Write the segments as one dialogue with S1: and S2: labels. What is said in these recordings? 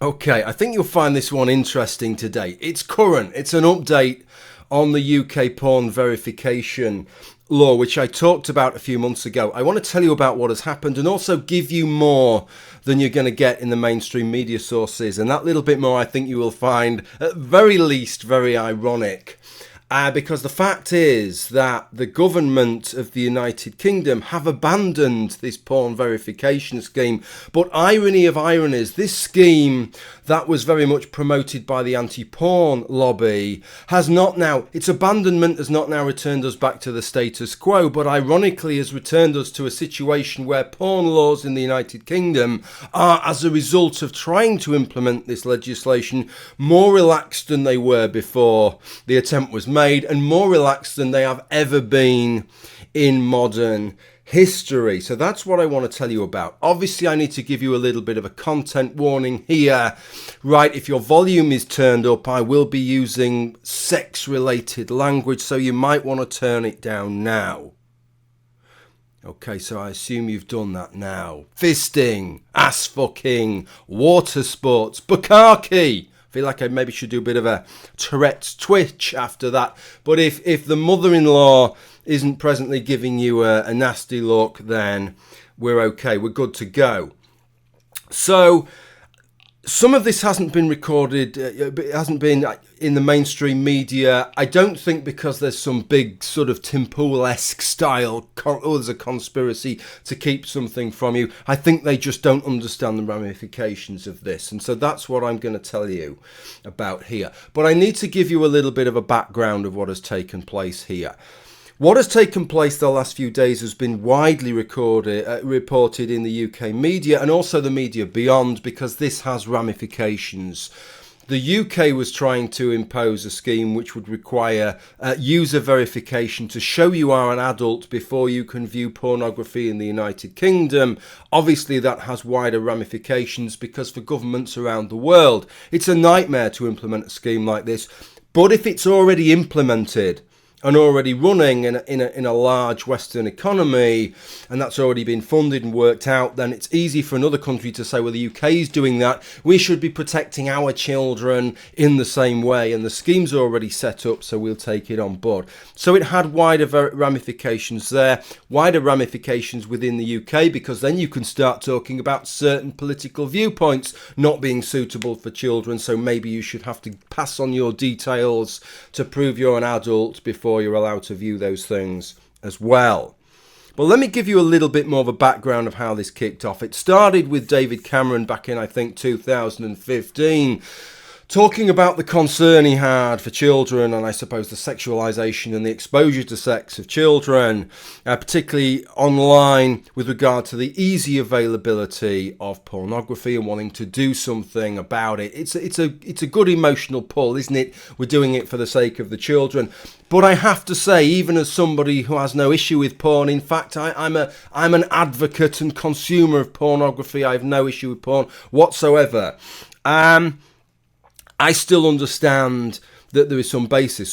S1: Okay, I think you'll find this one interesting today. It's current, it's an update on the UK porn verification law, which I talked about a few months ago. I want to tell you about what has happened and also give you more than you're going to get in the mainstream media sources. And that little bit more I think you will find, at very least, very ironic. Because the fact is that the government of the United Kingdom have abandoned this porn verification scheme. But irony of ironies, this scheme that was very much promoted by the anti-porn lobby has not now, its abandonment has not now returned us back to the status quo, but ironically has returned us to a situation where porn laws in the United Kingdom are, as a result of trying to implement this legislation, more relaxed than they were before the attempt was made, and more relaxed than they have ever been in modern history. So that's what I want to tell you about. Obviously, I need to give you a little bit of a content warning here. Right, if your volume is turned up, I will be using sex-related language, so you might want to turn it down now. Okay, so I assume you've done that now. Fisting, ass fucking, water sports, bukkake. I feel like I maybe should do a bit of a Tourette's twitch after that. But if the mother-in-law isn't presently giving you a nasty look, then we're okay. We're good to go. So some of this hasn't been recorded, it hasn't been in the mainstream media. I don't think because there's some big sort of Tim Pool-esque style, there's a conspiracy to keep something from you. I think they just don't understand the ramifications of this. And so that's what I'm going to tell you about here. But I need to give you a little bit of a background of what has taken place here. What has taken place the last few days has been widely reported in the UK media and also the media beyond, because this has ramifications. The UK was trying to impose a scheme which would require user verification to show you are an adult before you can view pornography in the United Kingdom. Obviously, that has wider ramifications because for governments around the world, it's a nightmare to implement a scheme like this. But if it's already implemented and already running in a large Western economy, and that's already been funded and worked out, then it's easy for another country to say, well, the UK is doing that, we should be protecting our children in the same way, and the scheme's already set up, so we'll take it on board. So it had wider ramifications there, wider ramifications within the UK, because then you can start talking about certain political viewpoints not being suitable for children, so maybe you should have to pass on your details to prove you're an adult before you're allowed to view those things as well. Well, let me give you a little bit more of a background of how this kicked off. It started with David Cameron back in, I think, 2015, talking about the concern he had for children and I suppose the sexualisation and the exposure to sex of children, particularly online with regard to the easy availability of pornography and wanting to do something about it. It's a good emotional pull, isn't it? We're doing it for the sake of the children. But I have to say, even as somebody who has no issue with porn, in fact, I'm an advocate and consumer of pornography. I have no issue with porn whatsoever. I still understand that there is some basis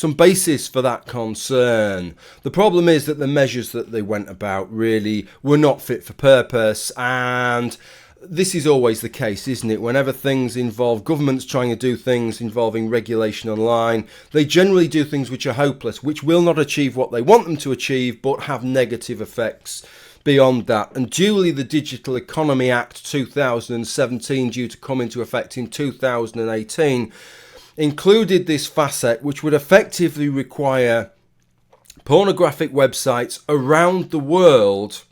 S1: for that concern. The problem is that the measures that they went about really were not fit for purpose, and this is always the case, isn't it? Whenever things involve governments trying to do things involving regulation online, they generally do things which are hopeless, which will not achieve what they want them to achieve, but have negative effects beyond that. And duly, the Digital Economy Act 2017, due to come into effect in 2018, included this facet which would effectively require pornographic websites around the world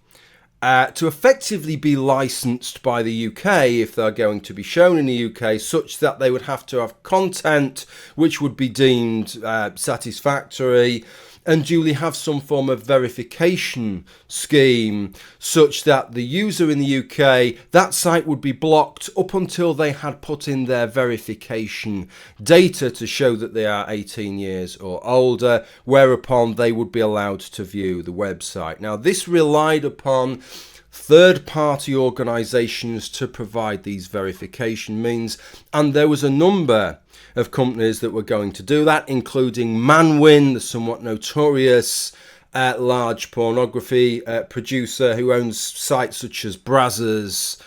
S1: to effectively be licensed by the UK if they're going to be shown in the UK, such that they would have to have content which would be deemed satisfactory, and duly have some form of verification scheme such that the user in the UK, that site would be blocked up until they had put in their verification data to show that they are 18 years or older, whereupon they would be allowed to view the website. Now, this relied upon third-party organisations to provide these verification means, and there was a number of companies that were going to do that, including Manwin, the somewhat notorious large pornography producer who owns sites such as Brazzers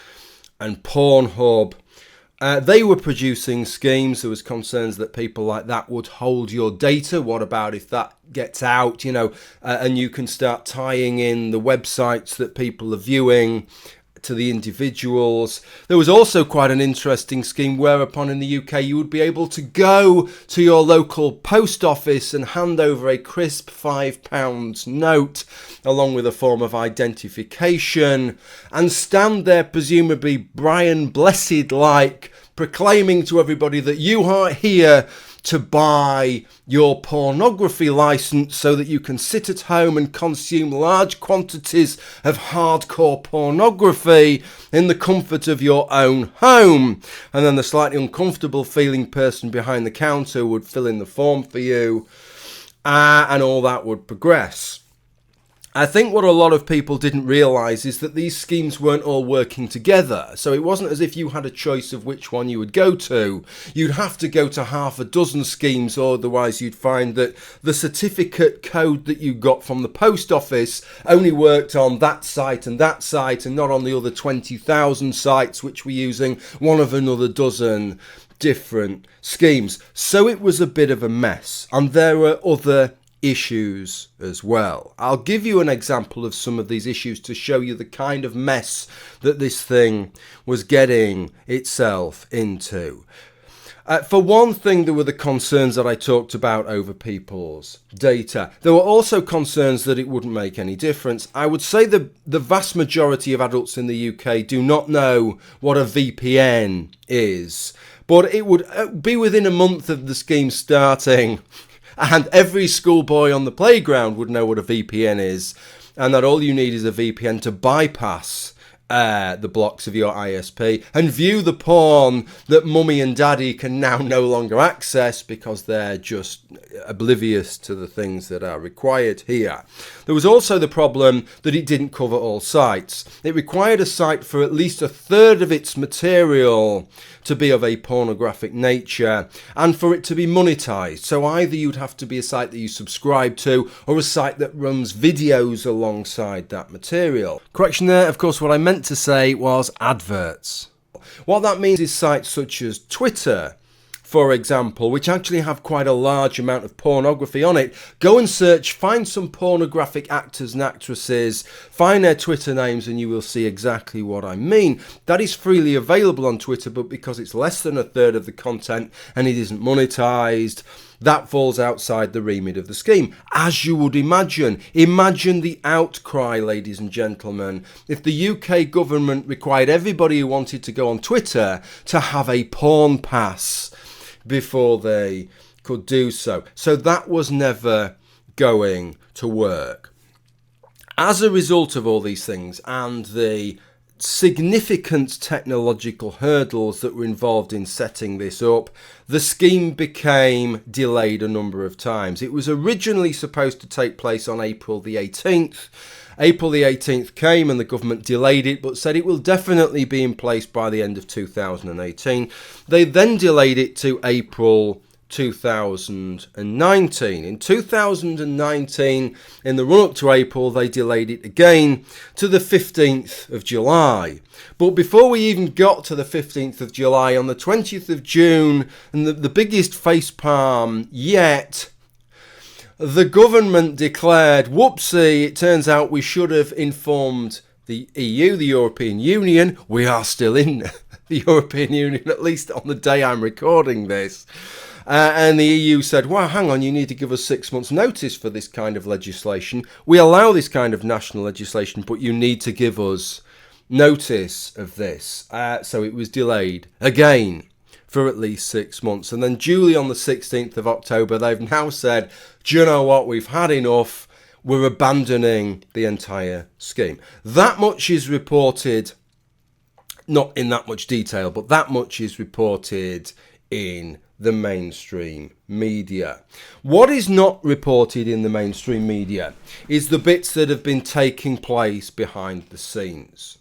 S1: and Pornhub. They were producing schemes. There was concerns that people like that would hold your data. What about if that gets out, and you can start tying in the websites that people are viewing to the individuals. There was also quite an interesting scheme whereupon in the UK you would be able to go to your local post office and hand over a crisp £5 note along with a form of identification and stand there presumably Brian Blessed like proclaiming to everybody that you are here to buy your pornography license so that you can sit at home and consume large quantities of hardcore pornography in the comfort of your own home. And then the slightly uncomfortable feeling person behind the counter would fill in the form for you, and all that would progress. I think what a lot of people didn't realise is that these schemes weren't all working together. So it wasn't as if you had a choice of which one you would go to. You'd have to go to half a dozen schemes, or otherwise you'd find that the certificate code that you got from the post office only worked on that site and not on the other 20,000 sites which were using one of another dozen different schemes. So it was a bit of a mess. And there were other issues as well. I'll give you an example of some of these issues to show you the kind of mess that this thing was getting itself into. For one thing, there were the concerns that I talked about over people's data. There were also concerns that it wouldn't make any difference. I would say the vast majority of adults in the UK do not know what a VPN is, but it would be within a month of the scheme starting and every schoolboy on the playground would know what a VPN is, and that all you need is a VPN to bypass the blocks of your ISP and view the porn that mummy and daddy can now no longer access because they're just oblivious to the things that are required here. There was also the problem that it didn't cover all sites. It required a site for at least a third of its material to be of a pornographic nature and for it to be monetized. So either you'd have to be a site that you subscribe to or a site that runs videos alongside that material. Correction there, of course, what I meant to say was adverts. What that means is sites such as Twitter, for example, which actually have quite a large amount of pornography on it. Go and search, find some pornographic actors and actresses, find their Twitter names, and you will see exactly what I mean. That is freely available on Twitter, but because it's less than a third of the content and it isn't monetized, that falls outside the remit of the scheme. As you would imagine. Imagine the outcry, ladies and gentlemen, if the UK government required everybody who wanted to go on Twitter to have a porn pass before they could do so. So that was never going to work. As a result of all these things and the significant technological hurdles that were involved in setting this up, the scheme became delayed a number of times. It was originally supposed to take place on April the 18th. April the 18th came and the government delayed it, but said it will definitely be in place by the end of 2018. They then delayed it to April 2019. In 2019, in the run-up to April, they delayed it again to the 15th of July. But before we even got to the 15th of July, on the 20th of June, and the biggest facepalm yet, the government declared, whoopsie, it turns out we should have informed the EU, the European Union. We are still in the European Union, at least on the day I'm recording this. And the EU said, well, hang on, you need to give us 6 months notice for this kind of legislation. We allow this kind of national legislation, but you need to give us notice of this. So it was delayed again for at least 6 months. And then duly on the 16th of October, they've now said, do you know what, we've had enough. We're abandoning the entire scheme. That much is reported, not in that much detail, but that much is reported in the mainstream media. What is not reported in the mainstream media is the bits that have been taking place behind the scenes.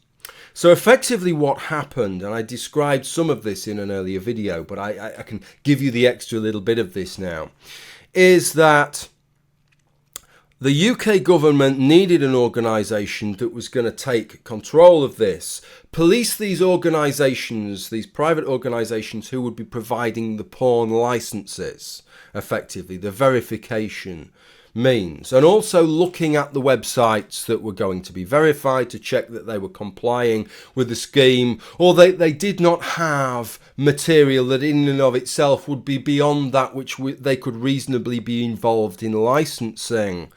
S1: So effectively what happened, and I described some of this in an earlier video, but I can give you the extra little bit of this now, is that The UK government needed an organisation that was going to take control of this, police these organisations, these private organisations who would be providing the porn licences, effectively, the verification means, and also looking at the websites that were going to be verified to check that they were complying with the scheme, or they did not have material that in and of itself would be beyond that which they could reasonably be involved in licensing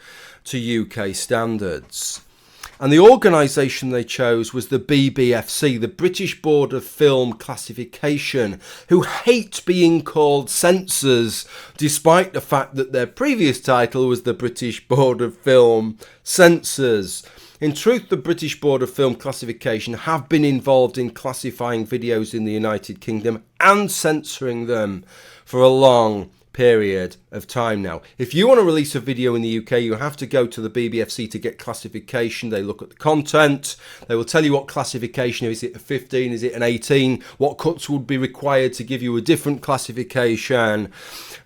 S1: to UK standards. And the organisation they chose was the BBFC, the British Board of Film Classification, who hate being called censors, despite the fact that their previous title was the British Board of Film Censors. In truth, the British Board of Film Classification have been involved in classifying videos in the United Kingdom and censoring them for a long period of time now. If you want to release a video in the UK, you have to go to the BBFC to get classification. They look at the content. They will tell you what classification. Is it a 15? Is it an 18? What cuts would be required to give you a different classification?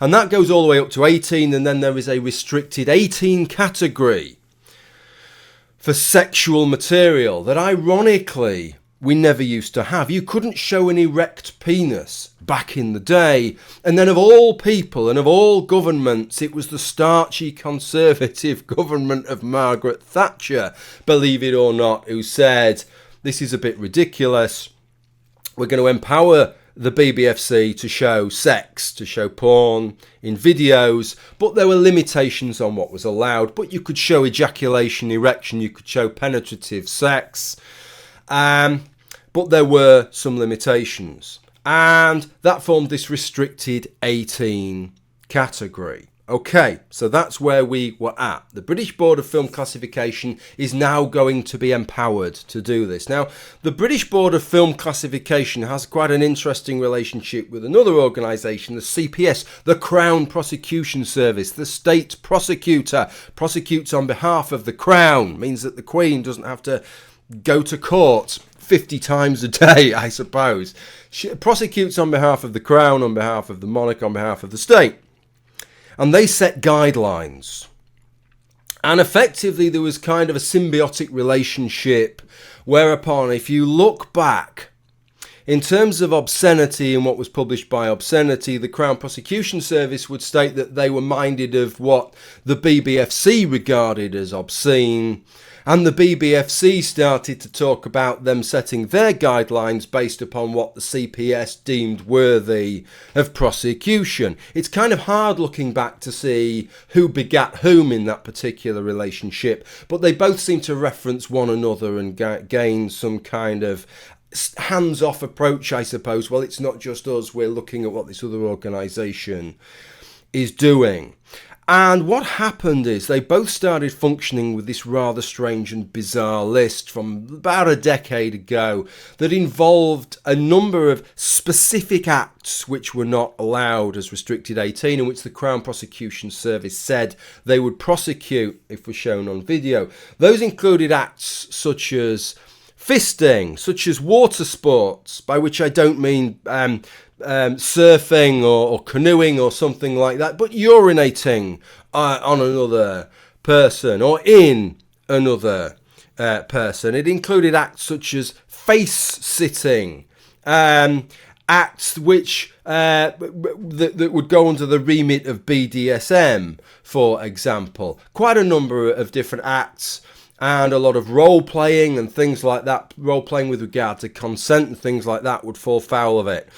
S1: And that goes all the way up to 18. And then there is a restricted 18 category for sexual material that ironically we never used to have. You couldn't show an erect penis back in the day. And then of all people and of all governments, it was the starchy conservative government of Margaret Thatcher, believe it or not, who said, this is a bit ridiculous. We're going to empower the BBFC to show sex, to show porn in videos, but there were limitations on what was allowed. But you could show ejaculation, erection, you could show penetrative sex. But there were some limitations, and that formed this restricted 18 category. Okay, so that's where we were at. The British Board of Film Classification is now going to be empowered to do this. Now, the British Board of Film Classification has quite an interesting relationship with another organisation, the CPS, the Crown Prosecution Service. The state prosecutor prosecutes on behalf of the Crown, means that the Queen doesn't have to go to court 50 times a day, I suppose. She prosecutes on behalf of the Crown, on behalf of the monarch, on behalf of the state. And they set guidelines. And effectively there was kind of a symbiotic relationship whereupon if you look back in terms of obscenity and what was published by obscenity, the Crown Prosecution Service would state that they were minded of what the BBFC regarded as obscene. And the BBFC started to talk about them setting their guidelines based upon what the CPS deemed worthy of prosecution. It's kind of hard looking back to see who begat whom in that particular relationship, but they both seem to reference one another and gain some kind of hands-off approach, I suppose. Well, it's not just us, we're looking at what this other organisation is doing. And what happened is they both started functioning with this rather strange and bizarre list from about a decade ago that involved a number of specific acts which were not allowed as restricted 18, in which the Crown Prosecution Service said they would prosecute if were shown on video. Those included acts such as fisting, such as water sports, by which I don't mean surfing or canoeing or something like that, but urinating on another person or in another person. It included acts such as face sitting, acts which that would go under the remit of BDSM, for example. Quite a number of different acts. And a lot of role-playing and things like that, role-playing with regard to consent and things like that would fall foul of it.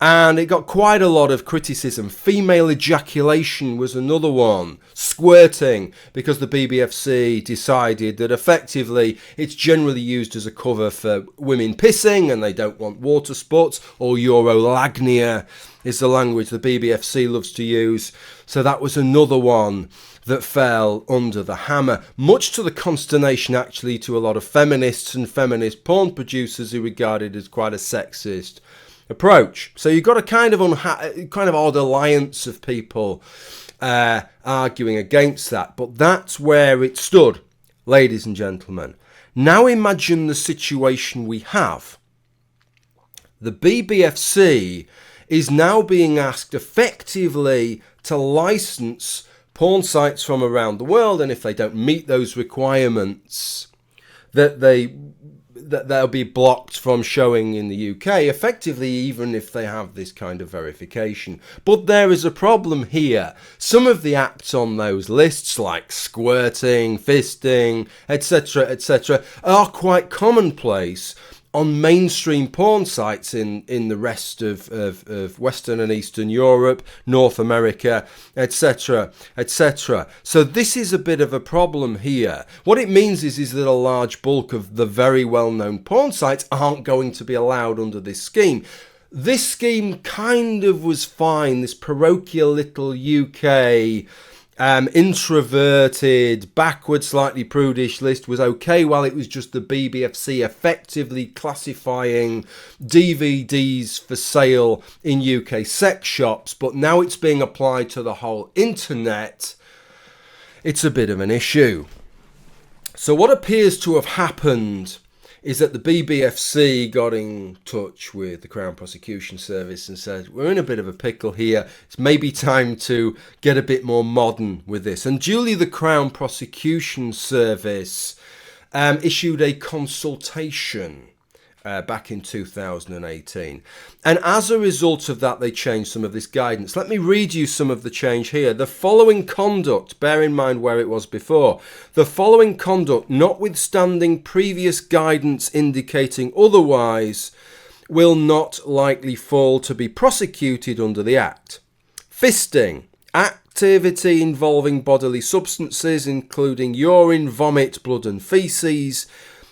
S1: And it got quite a lot of criticism. Female ejaculation was another one. Squirting, because the BBFC decided that effectively it's generally used as a cover for women pissing and they don't want water sports, or urolagnia is the language the BBFC loves to use. So that was another one that fell under the hammer, much to the consternation actually to a lot of feminists and feminist porn producers who regarded it as quite a sexist approach. So you've got a kind of odd alliance of people arguing against that, but that's where it stood, ladies and gentlemen. Now imagine the situation we have. The BBFC is now being asked effectively to license porn sites from around the world, and if they don't meet those requirements, that they'll be blocked from showing in the UK, effectively, even if they have this kind of verification. But there is a problem here. Some of the acts on those lists, like squirting, fisting, etc., are quite commonplace on mainstream porn sites in the rest of Western and Eastern Europe, North America, etc., etc. So this is a bit of a problem here. What it means is that a large bulk of the very well-known porn sites aren't going to be allowed under this scheme. This scheme kind of was fine, this parochial little UK introverted, backward, slightly prudish list was okay while it was just the BBFC effectively classifying DVDs for sale in UK sex shops, but now it's being applied to the whole internet. It's a bit of an issue. So what appears to have happened is that the BBFC got in touch with the Crown Prosecution Service and said, we're in a bit of a pickle here. It's maybe time to get a bit more modern with this. And duly the Crown Prosecution Service issued a consultation back in 2018. And as a result of that, they changed some of this guidance. Let me read you some of the change here. The following conduct, bear in mind where it was before, the following conduct, notwithstanding previous guidance indicating otherwise, will not likely fall to be prosecuted under the Act. Fisting, activity involving bodily substances, including urine, vomit, blood and faeces,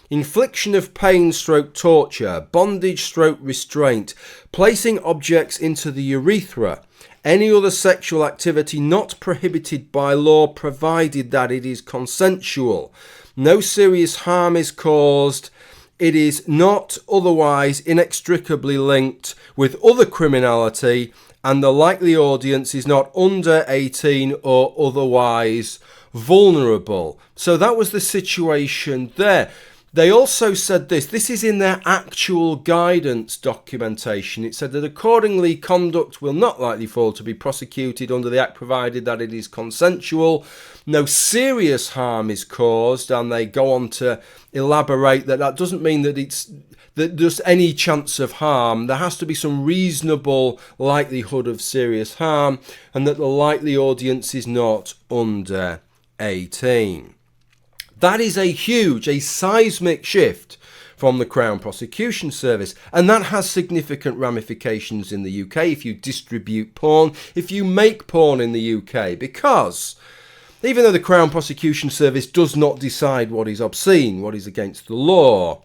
S1: infliction of pain / torture, bondage / restraint, placing objects into the urethra, any other sexual activity not prohibited by law provided that it is consensual. No serious harm is caused. It is not otherwise inextricably linked with other criminality, and the likely audience is not under 18 or otherwise vulnerable. So that was the situation there. They also said this is in their actual guidance documentation. It said that accordingly, conduct will not likely fall to be prosecuted under the Act provided that it is consensual. No serious harm is caused, and they go on to elaborate that doesn't mean that it's that there's any chance of harm. There has to be some reasonable likelihood of serious harm, and that the likely audience is not under 18. That is a seismic shift from the Crown Prosecution Service, and that has significant ramifications in the UK if you distribute porn, if you make porn in the UK, because even though the Crown Prosecution Service does not decide what is obscene, what is against the law,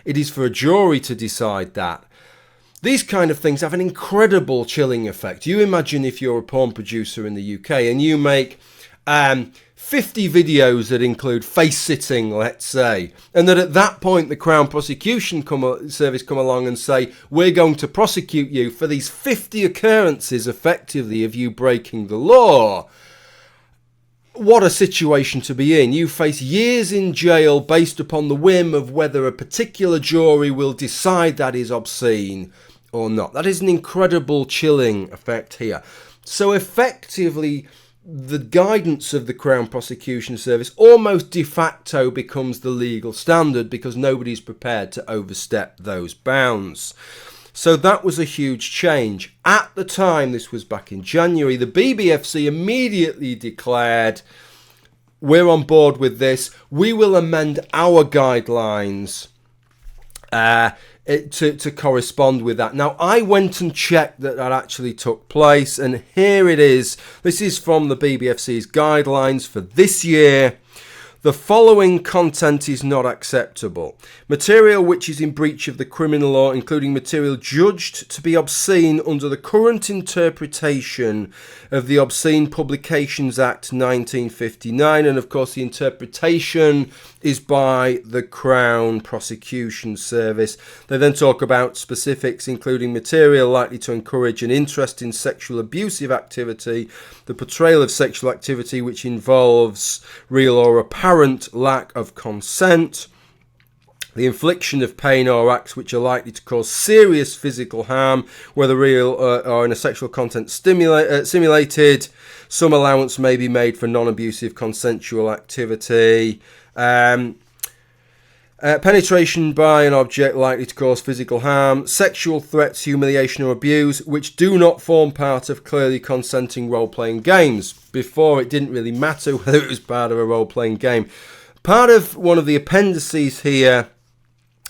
S1: it is for a jury to decide that. These kind of things have an incredible chilling effect. You imagine if you're a porn producer in the UK and you make 50 videos that include face-sitting, let's say, and that at that point the Crown Prosecution Service come along and say, we're going to prosecute you for these 50 occurrences effectively of you breaking the law. What a situation to be in. You face years in jail based upon the whim of whether a particular jury will decide that is obscene or not. That is an incredible chilling effect here. So effectively, the guidance of the Crown Prosecution Service almost de facto becomes the legal standard because nobody's prepared to overstep those bounds. So that was a huge change. At the time, this was back in January, the BBFC immediately declared, we're on board with this. We will amend our guidelines to correspond with that. Now, I went and checked that actually took place, and here it is. This is from the BBFC's guidelines for this year. The following content is not acceptable. Material which is in breach of the criminal law, including material judged to be obscene under the current interpretation of the Obscene Publications Act 1959. And of course, the interpretation is by the Crown Prosecution Service. They then talk about specifics, including material likely to encourage an interest in sexual abusive activity, the portrayal of sexual activity which involves real or apparent lack of consent, the infliction of pain or acts which are likely to cause serious physical harm, whether real or in a sexual content simulated. Some allowance may be made for non-abusive consensual activity. Penetration by an object likely to cause physical harm. Sexual threats, humiliation or abuse, which do not form part of clearly consenting role-playing games. Before, it didn't really matter whether it was part of a role-playing game. Part of one of the appendices here,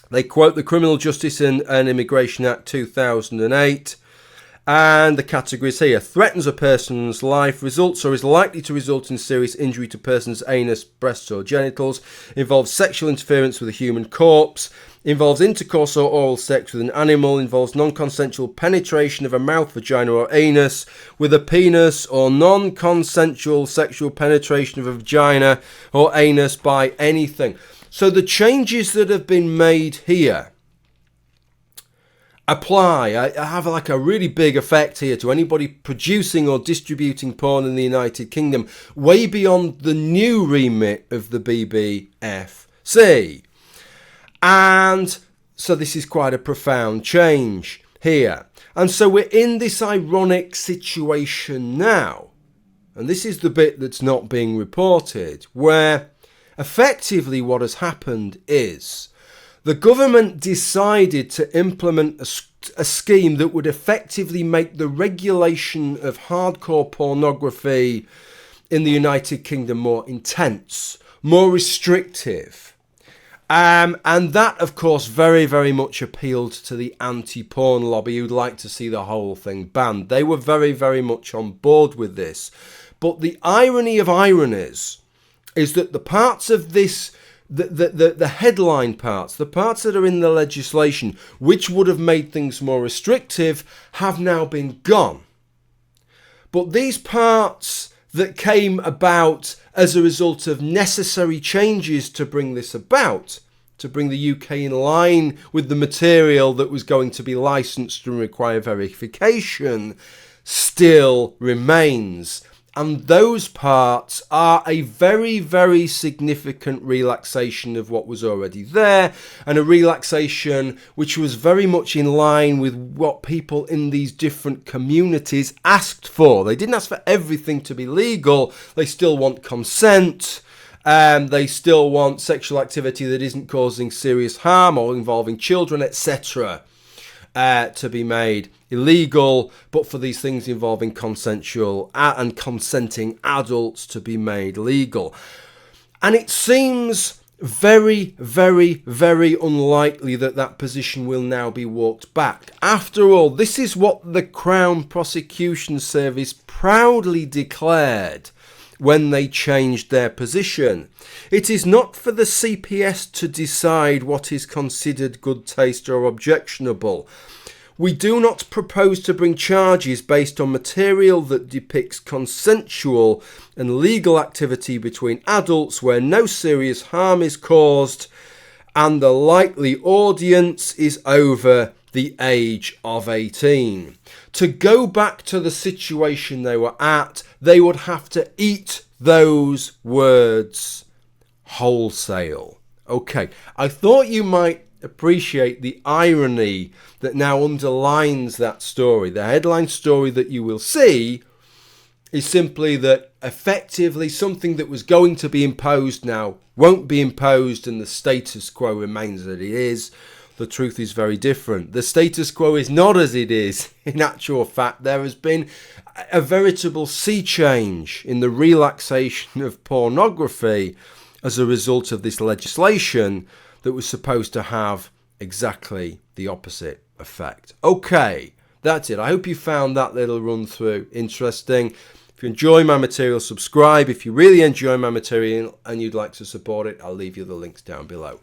S1: they quote the Criminal Justice and Immigration Act 2008, and the categories here: threatens a person's life, results or is likely to result in serious injury to person's anus, breasts or genitals, involves sexual interference with a human corpse, involves intercourse or oral sex with an animal, involves non-consensual penetration of a mouth, vagina or anus with a penis, or non-consensual sexual penetration of a vagina or anus by anything. So the changes that have been made here apply. I have like a really big effect here to anybody producing or distributing porn in the United Kingdom, way beyond the new remit of the BBFC. And so this is quite a profound change here. And so we're in this ironic situation now, and this is the bit that's not being reported, where effectively what has happened is the government decided to implement a scheme that would effectively make the regulation of hardcore pornography in the United Kingdom more intense, more restrictive. And that, of course, very, very much appealed to the anti-porn lobby who'd like to see the whole thing banned. They were very, very much on board with this. But the irony of ironies is that the parts of this, the headline parts, the parts that are in the legislation, which would have made things more restrictive, have now been gone. But these parts that came about as a result of necessary changes to bring this about, to bring the UK in line with the material that was going to be licensed and require verification, still remains. And those parts are a very, very significant relaxation of what was already there, and a relaxation which was very much in line with what people in these different communities asked for. They didn't ask for everything to be legal. They still want consent. They still want sexual activity that isn't causing serious harm or involving children, etc., to be made illegal, but for these things involving consensual and consenting adults to be made legal. And it seems very, very, very unlikely that that position will now be walked back. After all, this is what the Crown Prosecution Service proudly declared when they changed their position. It is not for the CPS to decide what is considered good taste or objectionable. We do not propose to bring charges based on material that depicts consensual and legal activity between adults where no serious harm is caused and the likely audience is over the age of 18. To go back to the situation they were at, they would have to eat those words wholesale. Okay, I thought you might appreciate the irony that now underlines that story. The headline story that you will see is simply that effectively something that was going to be imposed now won't be imposed, and the status quo remains as it is. The truth is very different. The status quo is not as it is. In actual fact, there has been a veritable sea change in the relaxation of pornography as a result of this legislation that was supposed to have exactly the opposite effect. Okay, that's it. I hope you found that little run through interesting. If you enjoy my material, subscribe. If you really enjoy my material and you'd like to support it, I'll leave you the links down below.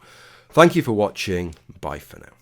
S1: Thank you for watching. Bye for now.